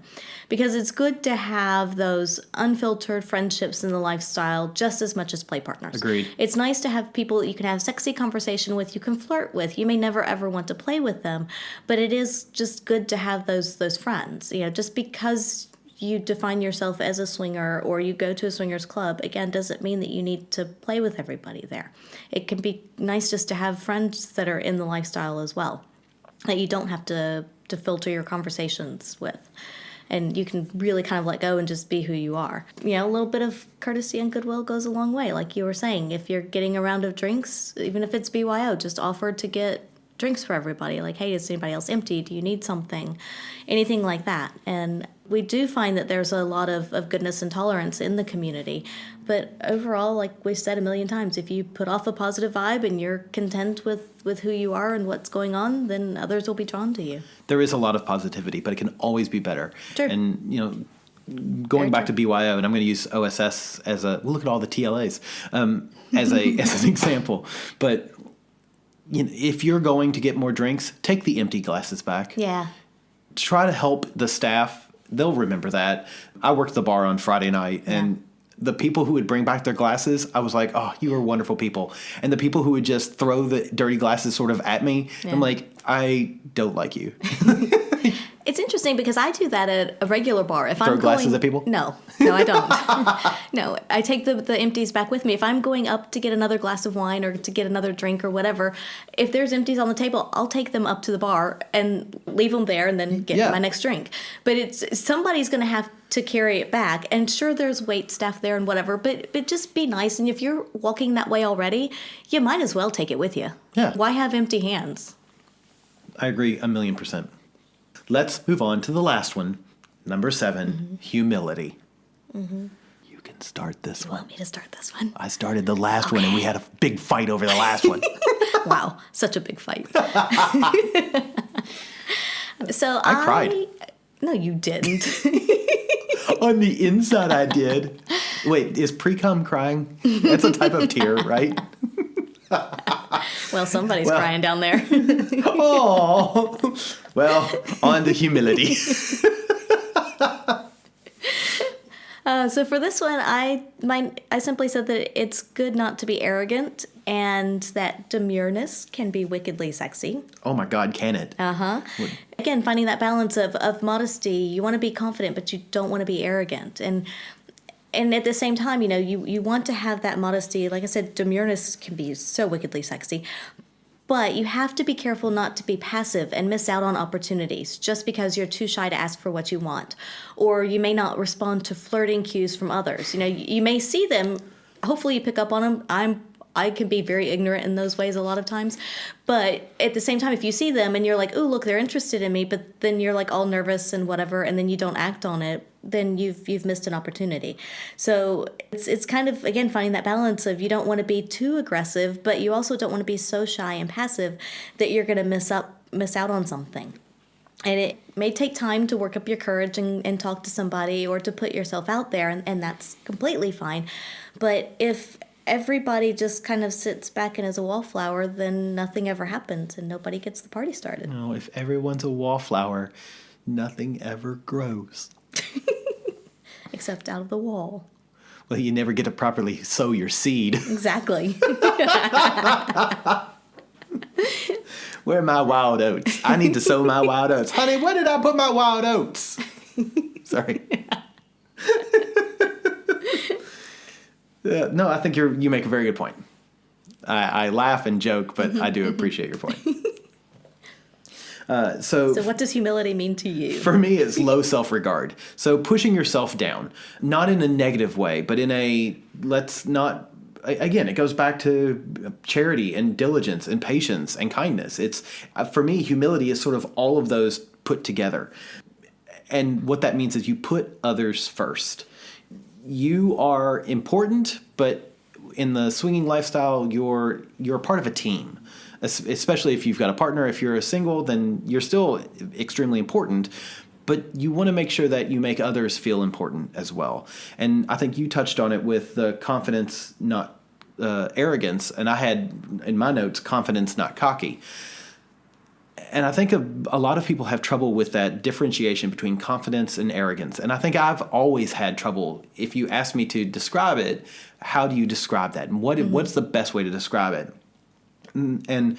Because it's good to have those unfiltered friendships in the lifestyle just as much as play partners. Agreed. It's nice to have people that you can have sexy conversation with, you can flirt with. You may never ever want to play with them, but it is just good to have those friends. Just because you define yourself as a swinger or you go to a swingers club, again, doesn't mean that you need to play with everybody there. It can be nice just to have friends that are in the lifestyle as well, that you don't have to filter your conversations with. And you can really kind of let go and just be who you are. A little bit of courtesy and goodwill goes a long way. Like you were saying, if you're getting a round of drinks, even if it's BYO, just offer to get drinks for everybody. Like, hey, is anybody else empty? Do you need something? Anything like that. And we do find that there's a lot of goodness and tolerance in the community. But overall, like we've said a million times, if you put off a positive vibe and you're content with who you are and what's going on, then others will be drawn to you. There is a lot of positivity, but it can always be better. Sure. And, going back to BYO, and I'm going to use OSS as look at all the TLAs, as an example. But if you're going to get more drinks, take the empty glasses back. Yeah. Try to help the staff. They'll remember that. I worked the bar on Friday night, and the people who would bring back their glasses, I was like, oh, you are wonderful people. And the people who would just throw the dirty glasses sort of at me, I'm like, I don't like you. It's interesting interesting because I do that at a regular bar. If Throw I'm glasses going, at people? No, I don't. No, I take the empties back with me. If I'm going up to get another glass of wine or to get another drink or whatever, if there's empties on the table, I'll take them up to the bar and leave them there and then get my next drink. But somebody's going to have to carry it back. And sure, there's wait staff there and whatever, but just be nice. And if you're walking that way already, you might as well take it with you. Yeah. Why have empty hands? I agree 1,000,000%. Let's move on to the last one. Number 7, humility. You can start this You one. want me to start this one? I started the last one, and we had a big fight over the last one. Wow, such a big fight. So I cried. No, you didn't. On the inside, I did. Wait, is pre-cum crying? That's a type of tear, right? Well, somebody's crying down there. Oh, well, on to humility. So for this one, I simply said that it's good not to be arrogant and that demureness can be wickedly sexy. Oh my God, can it? Again, finding that balance of modesty. You want to be confident, but you don't want to be arrogant. And at the same time, you want to have that modesty. Like I said, demureness can be so wickedly sexy. But you have to be careful not to be passive and miss out on opportunities just because you're too shy to ask for what you want. Or you may not respond to flirting cues from others. You may see them. Hopefully you pick up on them. I can be very ignorant in those ways a lot of times. But at the same time, if you see them and you're like, oh, look, they're interested in me, but then you're like all nervous and whatever, and then you don't act on it, then you've missed an opportunity. So it's kind of, again, finding that balance of you don't want to be too aggressive, but you also don't want to be so shy and passive that you're going to miss out on something. And it may take time to work up your courage and talk to somebody or to put yourself out there, and that's completely fine. But if everybody just kind of sits back and is a wallflower, then nothing ever happens and nobody gets the party started. No, if everyone's a wallflower, nothing ever grows. Except out of the wall. Well, you never get to properly sow your seed. Exactly. Where are my wild oats? I need to sow my wild oats. Honey, where did I put my wild oats? Sorry. No, I think you make a very good point. I laugh and joke, but I do appreciate your point. So what does humility mean to you? For me, it's low self-regard. So pushing yourself down, not in a negative way, but in a, again, it goes back to charity and diligence and patience and kindness. It's, for me, humility is sort of all of those put together. And what that means is you put others first. You are important, but in the swinging lifestyle, you're part of a team. Especially if you've got a partner. If you're a single, then you're still extremely important. But you want to make sure that you make others feel important as well. And I think you touched on it with the confidence, not arrogance. And I had in my notes, confidence, not cocky. And I think a lot of people have trouble with that differentiation between confidence and arrogance. And I think I've always had trouble. If you ask me to describe it, how do you describe that? And what's the best way to describe it? And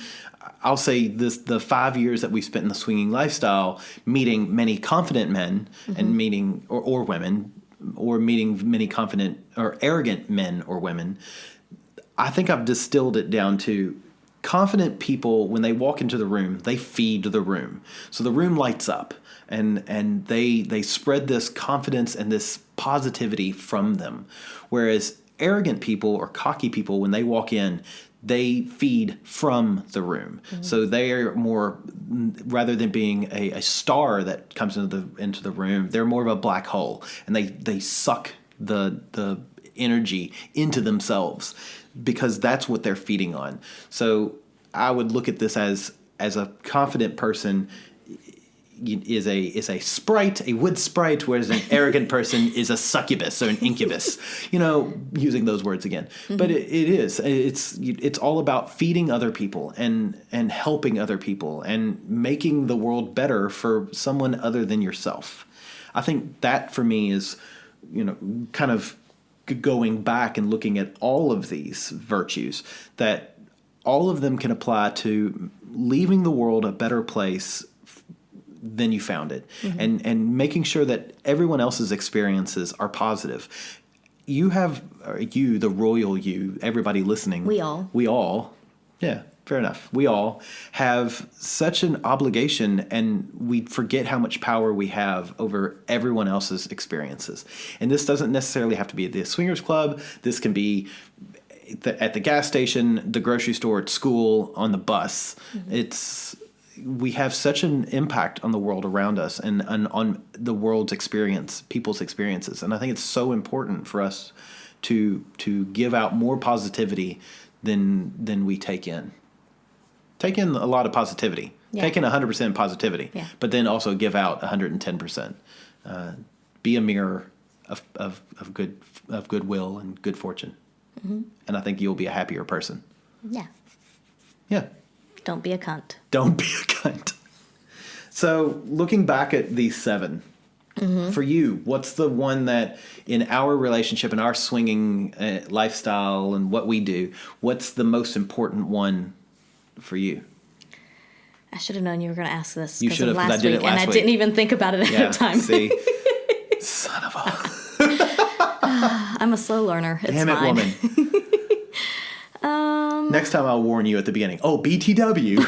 I'll say this, the 5 years that we spent in the swinging lifestyle, meeting many confident men and meeting, or women, or meeting many confident or arrogant men or women, I think I've distilled it down to confident people, when they walk into the room, they feed the room. So the room lights up and they spread this confidence and this positivity from them. Whereas arrogant people or cocky people, when they walk in, they feed from the room. So they are more, rather than being a star that comes into the room, they're more of a black hole, and they suck the energy into themselves because that's what they're feeding on. So I would look at this as a confident person is a sprite, a wood sprite, whereas an arrogant person is a succubus or an incubus. Using those words again. But it's all about feeding other people and helping other people and making the world better for someone other than yourself. I think that for me is, kind of going back and looking at all of these virtues, that all of them can apply to leaving the world a better place then you found it. And making sure that everyone else's experiences are positive. You have, the royal you, everybody listening. We all, yeah, fair enough. We all have such an obligation, and we forget how much power we have over everyone else's experiences. And this doesn't necessarily have to be at the swingers club. This can be at the gas station, the grocery store, at school, on the bus. We have such an impact on the world around us and on the world's experience, people's experiences. And I think it's so important for us to give out more positivity than we take in. Take in a lot of positivity. Yeah. Take in 100% positivity, but then also give out 110%. Be a mirror of goodwill and good fortune. And I think you'll be a happier person. Yeah. Yeah. Don't be a cunt. Don't be a cunt. So, looking back at these 7, for you, what's the one that in our relationship and our swinging lifestyle and what we do, what's the most important one for you? I should have known you were going to ask this. You should have, because I did it last week. And I didn't even think about it ahead of time. See? Son of a... I'm a slow learner. It's Damn it, fine. woman. Next time I'll warn you at the beginning. Oh, BTW.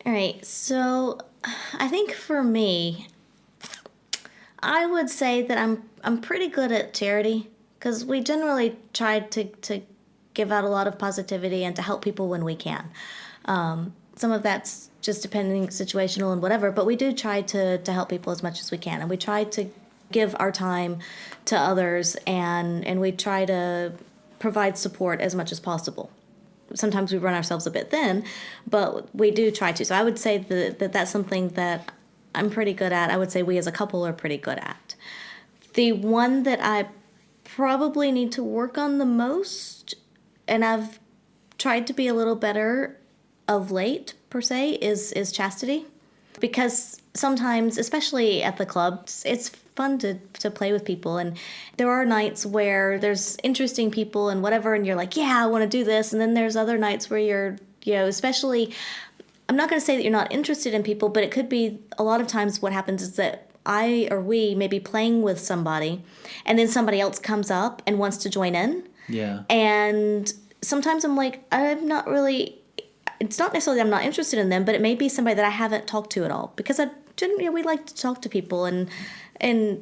All right. So I think for me, I would say that I'm pretty good at charity, because we generally try to give out a lot of positivity and to help people when we can. Some of that's just depending situational and whatever, but we do try to help people as much as we can, and we try to give our time to others, and we try to provide support as much as possible. Sometimes we run ourselves a bit thin, but we do try to. So I would say that that's something that I'm pretty good at. I would say we as a couple are pretty good at. The one that I probably need to work on the most, and I've tried to be a little better of late, per se, is chastity. Because sometimes, especially at the club, it's fun to play with people. And there are nights where there's interesting people and whatever, and you're like, yeah, I want to do this. And then there's other nights where you're, especially, I'm not going to say that you're not interested in people, but it could be a lot of times what happens is that I or we may be playing with somebody, and then somebody else comes up and wants to join in. Yeah. And sometimes I'm like, it's not necessarily that I'm not interested in them, but it may be somebody that I haven't talked to at all, because we like to talk to people and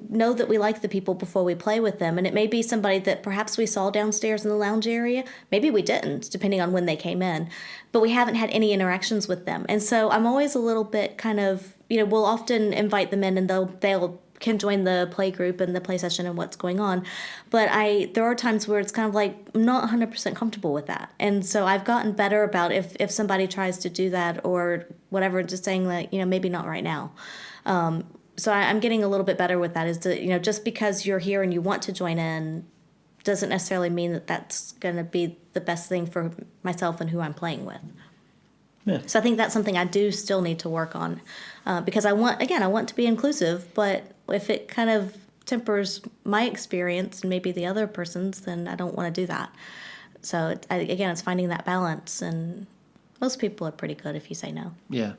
know that we like the people before we play with them. And it may be somebody that perhaps we saw downstairs in the lounge area. Maybe we didn't, depending on when they came in, but we haven't had any interactions with them. And so I'm always a little bit kind of, we'll often invite them in, and they'll can join the play group and the play session and what's going on. But there are times where it's kind of like, I'm not 100% comfortable with that. And so I've gotten better about if somebody tries to do that or whatever, just saying that, maybe not right now. So I'm getting a little bit better with that, is to, just because you're here and you want to join in doesn't necessarily mean that that's going to be the best thing for myself and who I'm playing with. Yeah. So I think that's something I do still need to work on, because I want to be inclusive, but if it kind of tempers my experience and maybe the other person's, then I don't want to do that. So it's finding that balance, and most people are pretty good if you say no. Yeah.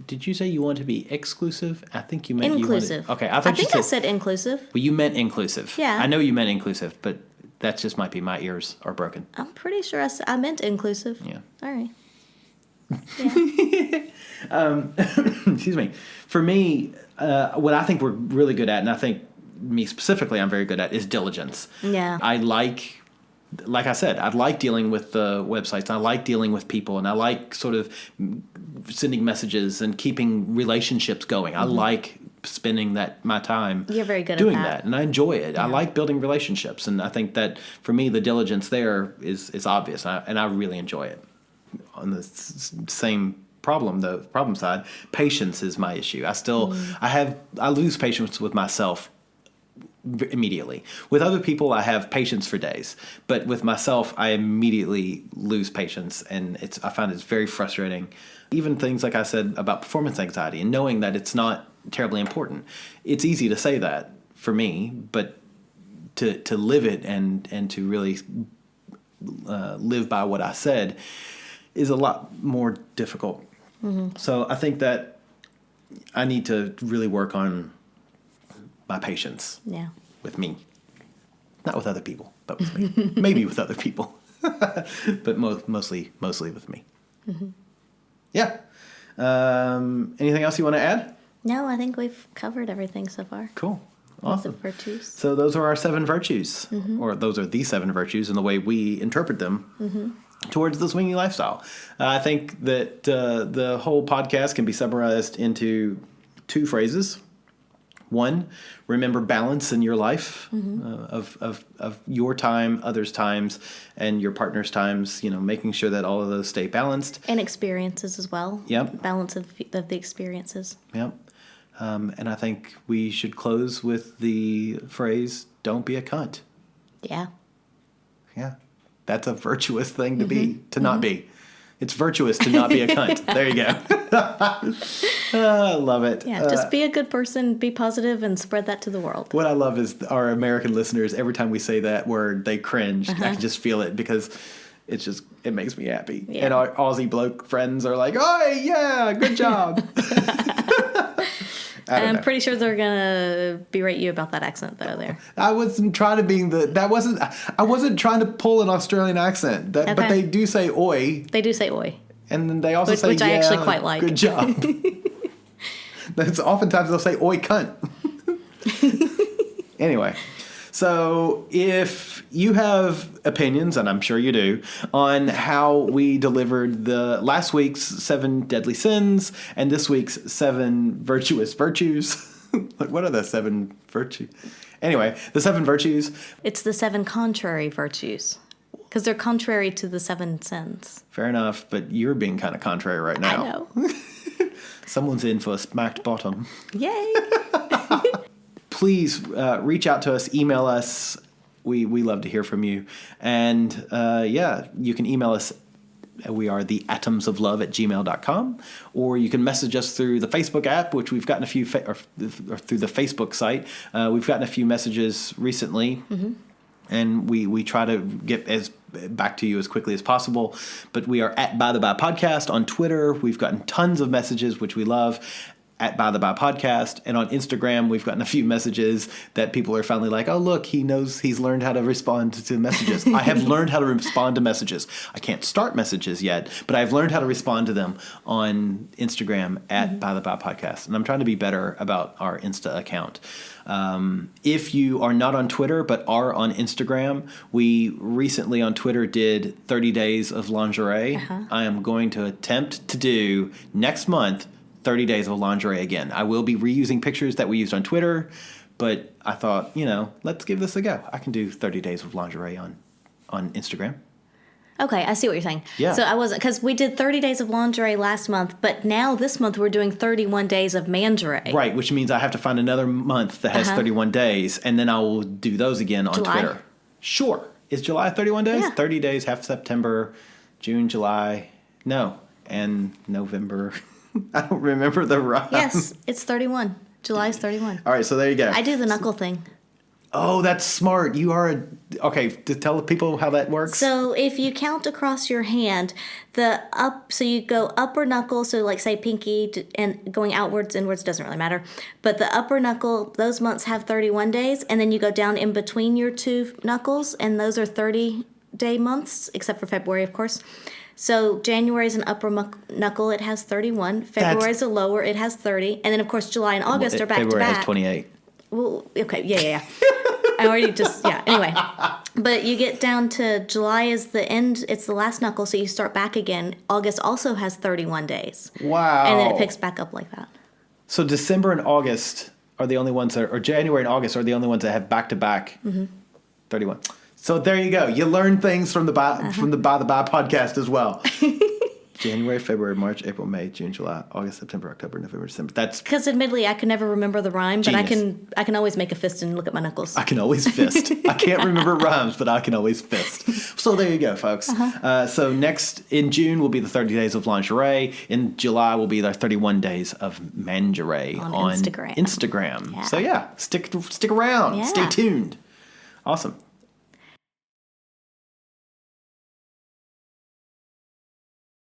Did you say you want to be exclusive? I think you meant inclusive. You wanted, okay, I said inclusive. Well, you meant inclusive. Yeah. I know you meant inclusive, but that just might be my ears are broken. I'm pretty sure I meant inclusive. Yeah. All right. Yeah. Excuse me. For me, what I think we're really good at, and I think me specifically I'm very good at, is diligence. Yeah. I like I said, I like dealing with the websites. I like dealing with people, and I like sort of sending messages and keeping relationships going. I like spending my time You're very good doing at that. And I enjoy it. Yeah. I like building relationships, and I think that for me the diligence there is obvious, and I really enjoy it. On the same problem, the problem side, patience is my issue. I lose patience with myself immediately. With other people, I have patience for days, but with myself, I immediately lose patience, and I find it's very frustrating. Even things like I said about performance anxiety, and knowing that it's not terribly important. It's easy to say that for me, but to live it and to really live by what I said is a lot more difficult. So I think that I need to really work on my patience Yeah. with me. Not with other people, but with me. Maybe with other people. But mostly with me. Yeah. Anything else you want to add? No, I think we've covered everything so far. Cool. With Awesome. the virtues. So those are our 7 virtues, or those are the 7 virtues in the way we interpret them towards the swinging lifestyle. I think that the whole podcast can be summarized into 2 phrases. 1, remember balance in your life of your time, others' times, and your partner's times. Making sure that all of those stay balanced. And experiences as well. Yep. Balance of the experiences. Yep. And I think we should close with the phrase, don't be a cunt. Yeah. Yeah. That's a virtuous thing to be, to not be. It's virtuous to not be a cunt. There you go. I love it. Yeah, just be a good person, be positive, and spread that to the world. What I love is our American listeners, every time we say that word, they cringe. I can just feel it because it makes me happy. Yeah. And our Aussie bloke friends are like, oh, yeah, good job. I'm pretty sure they're gonna berate you about that accent, though. There, I wasn't trying to I wasn't trying to pull an Australian accent. But they do say "oi." they do say "oi," And then they also say, which I actually quite like. Good job. That's oftentimes they'll say, oi, cunt. Anyway, so if you have opinions, and I'm sure you do, on how we delivered the last week's 7 deadly sins and this week's 7 virtuous virtues. Like, what are the 7 virtues? Anyway, the 7 virtues. It's the 7 contrary virtues. Because they're contrary to the 7 sins. Fair enough, but you're being kind of contrary right now. I know. Someone's in for a smacked bottom. Yay! Please reach out to us, email us. We love to hear from you. And you can email us. We are theatomsoflove@gmail.com. Or you can message us through the Facebook app, which we've gotten a few, or through the Facebook site. We've gotten a few messages recently. And we try to get back to you as quickly as possible. But we are at By the By Podcast on Twitter. We've gotten tons of messages, which we love, at By the By Podcast. And on Instagram, we've gotten a few messages that people are finally like, oh, look, he's learned how to respond to messages. I have learned how to respond to messages. I can't start messages yet, but I've learned how to respond to them on Instagram at By the By Podcast. And I'm trying to be better about our Insta account. If you are not on Twitter but are on Instagram, we recently on Twitter did 30 days of lingerie. I am going to attempt to do next month 30 days of lingerie again. I will be reusing pictures that we used on Twitter, but I thought, let's give this a go. I can do 30 days of lingerie on Instagram. Okay, I see what you're saying. Yeah. So I wasn't, because we did 30 days of lingerie last month, but now this month we're doing 31 days of mangerie. Right, which means I have to find another month that has 31 days, and then I will do those again on July? Twitter. Sure. Is July 31 days? Yeah. 30 days, half September, June, July. No. And November. I don't remember the rhyme. Yes, it's 31. July's 31. All right, so there you go. I do the knuckle thing. Oh, that's smart. You are okay. To tell people how that works. So if you count across your hand, so you go upper knuckle, so like say pinky, and going outwards, inwards, doesn't really matter. But the upper knuckle, those months have 31 days, and then you go down in between your 2 knuckles, and those are 30-day months, except for February, of course. So January is an upper knuckle, it has 31. February is a lower, it has 30. And then, of course, July and August are back to back. February has 28. Well, okay, yeah. I already anyway. But you get down to July is the end, it's the last knuckle, so you start back again. August also has 31 days. Wow. And then it picks back up like that. So December and August are the only ones or January and August are the only ones that have back-to-back 31. So there you go. You learn things from the By the By podcast as well. January, February, March, April, May, June, July, August, September, October, November, December. That's because admittedly I can never remember the rhyme, but genius. I can always make a fist and look at my knuckles. I can always fist. I can't remember rhymes, but I can always fist. So there you go, folks. So next in June will be the 30 days of lingerie. In July will be the 31 days of mangerie on Instagram. Yeah. So yeah, stick around. Yeah. Stay tuned. Awesome.